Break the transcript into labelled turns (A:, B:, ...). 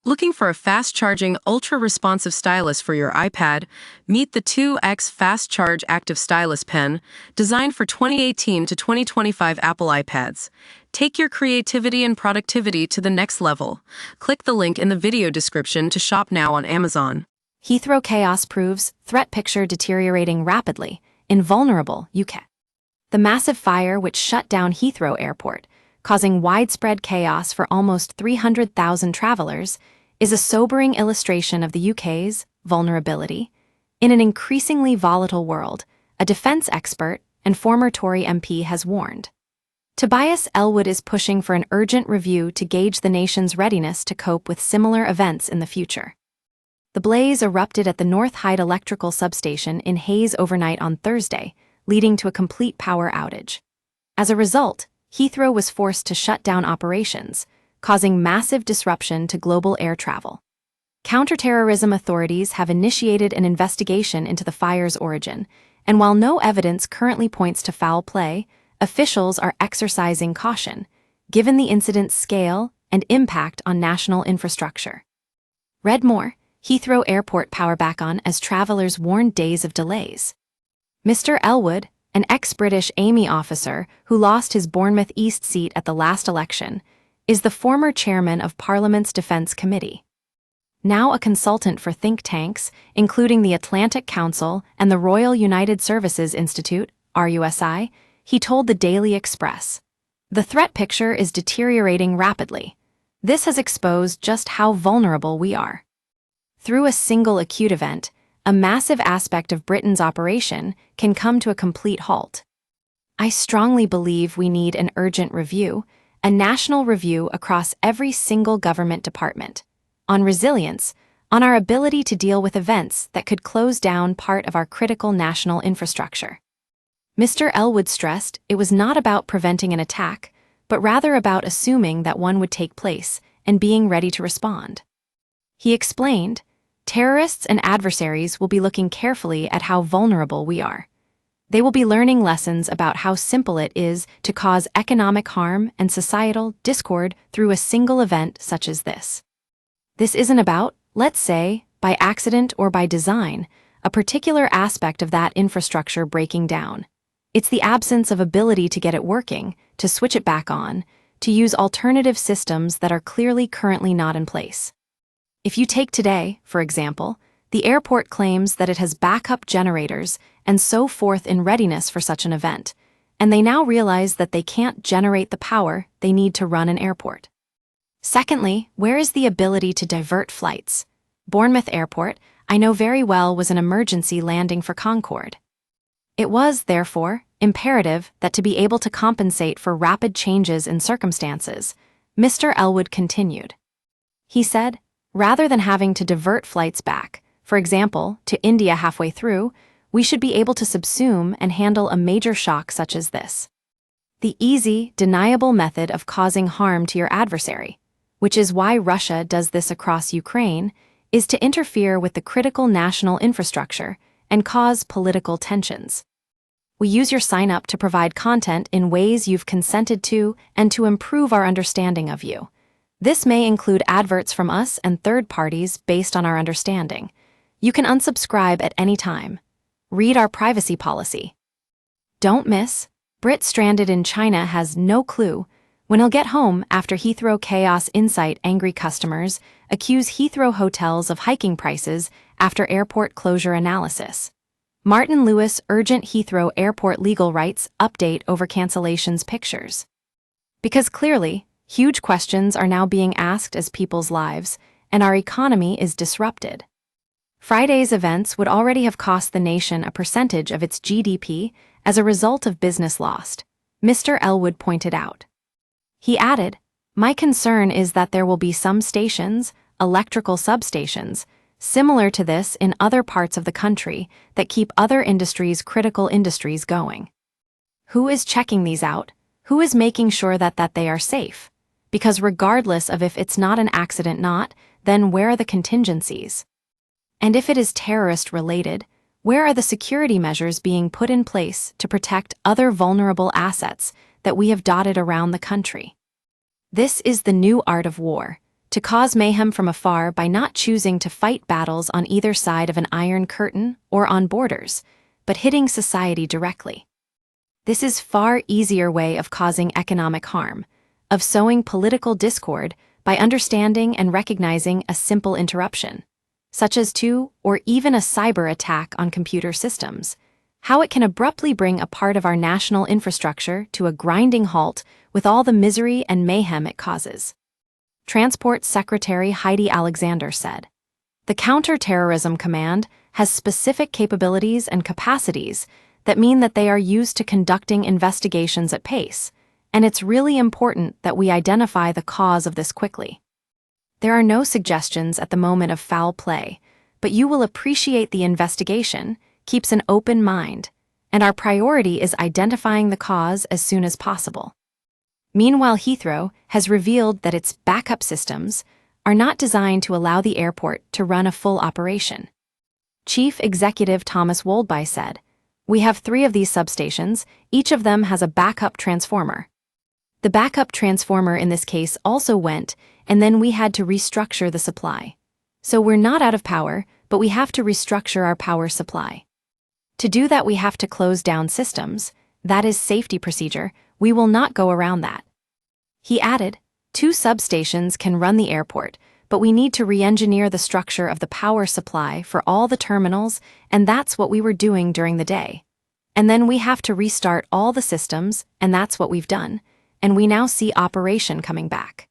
A: Looking for a fast-charging, ultra-responsive stylus for your iPad? Meet the 2X Fast Charge Active Stylus Pen, designed for 2018 to 2025 Apple iPads. Take your creativity and productivity to the next level. Click the link in the video description to shop now on Amazon.
B: Heathrow chaos proves threat picture deteriorating rapidly. Invulnerable, UK. The massive fire which shut down Heathrow Airport, causing widespread chaos for almost 300,000 travelers, is a sobering illustration of the UK's vulnerability. In an increasingly volatile world, a defense expert and former Tory MP has warned. Tobias Ellwood is pushing for an urgent review to gauge the nation's readiness to cope with similar events in the future. The blaze erupted at the North Hyde electrical substation in Hayes overnight on Thursday, leading to a complete power outage. As a result, Heathrow was forced to shut down operations, causing massive disruption to global air travel. Counterterrorism authorities have initiated an investigation into the fire's origin, and while no evidence currently points to foul play, officials are exercising caution, given the incident's scale and impact on national infrastructure. Read more: Heathrow Airport power back on as travelers warn days of delays. Mr. Ellwood, an ex-British Army officer who lost his Bournemouth East seat at the last election, is the former chairman of Parliament's Defence Committee. Now a consultant for think tanks, including the Atlantic Council and the Royal United Services Institute, RUSI, he told the Daily Express, "The threat picture is deteriorating rapidly. This has exposed just how vulnerable we are. Through a single acute event, a massive aspect of Britain's operation can come to a complete halt. I strongly believe we need an urgent review, a national review across every single government department, on resilience, on our ability to deal with events that could close down part of our critical national infrastructure." Mr. Ellwood stressed it was not about preventing an attack, but rather about assuming that one would take place and being ready to respond. He explained, "Terrorists and adversaries will be looking carefully at how vulnerable we are. They will be learning lessons about how simple it is to cause economic harm and societal discord through a single event such as this. This isn't about, let's say, by accident or by design, a particular aspect of that infrastructure breaking down. It's the absence of ability to get it working, to switch it back on, to use alternative systems that are clearly currently not in place. If you take today, for example, the airport claims that it has backup generators and so forth in readiness for such an event, and they now realize that they can't generate the power they need to run an airport. Secondly, where is the ability to divert flights? Bournemouth Airport, I know very well, was an emergency landing for Concorde. It was, therefore, imperative that to be able to compensate for rapid changes in circumstances, Mr. Ellwood continued. He said, rather than having to divert flights back, for example, to India halfway through, we should be able to subsume and handle a major shock such as this. The easy, deniable method of causing harm to your adversary, which is why Russia does this across Ukraine, is to interfere with the critical national infrastructure and cause political tensions. We use your sign-up to provide content in ways you've consented to and to improve our understanding of you. This may include adverts from us and third parties based on our understanding. You can unsubscribe at any time. Read our privacy policy. Don't miss, Brit stranded in China has no clue when he'll get home after Heathrow chaos. Insight: angry customers accuse Heathrow hotels of hiking prices after airport closure analysis. Martin Lewis: urgent Heathrow Airport legal rights update over cancellations pictures. Because clearly, huge questions are now being asked as people's lives and our economy is disrupted. Friday's events would already have cost the nation a percentage of its GDP as a result of business lost, Mr. Ellwood pointed out. He added, "My concern is that there will be some stations, electrical substations, similar to this in other parts of the country that keep other industries, critical industries, going. Who is checking these out? Who is making sure that they are safe? Because regardless of if it's not an accident, then where are the contingencies? And if it is terrorist-related, where are the security measures being put in place to protect other vulnerable assets that we have dotted around the country? This is the new art of war, to cause mayhem from afar by not choosing to fight battles on either side of an iron curtain or on borders, but hitting society directly. This is far easier way of causing economic harm, of sowing political discord by understanding and recognizing a simple interruption, such as or even a cyber attack on computer systems, how it can abruptly bring a part of our national infrastructure to a grinding halt with all the misery and mayhem it causes. Transport Secretary Heidi Alexander said, "The Counter-Terrorism Command has specific capabilities and capacities that mean that they are used to conducting investigations at pace, and it's really important that we identify the cause of this quickly. There are no suggestions at the moment of foul play, but you will appreciate the investigation keeps an open mind, and our priority is identifying the cause as soon as possible." Meanwhile, Heathrow has revealed that its backup systems are not designed to allow the airport to run a full operation. Chief Executive Thomas Woldby said, "We have 3 of these substations, each of them has a backup transformer. The backup transformer in this case also went, and then we had to restructure the supply. So we're not out of power, but we have to restructure our power supply. To do that, we have to close down systems. That is safety procedure. We will not go around that." He added, 2 substations can run the airport, but we need to re-engineer the structure of the power supply for all the terminals, and that's what we were doing during the day. And then we have to restart all the systems, and that's what we've done, and we now see operation coming back.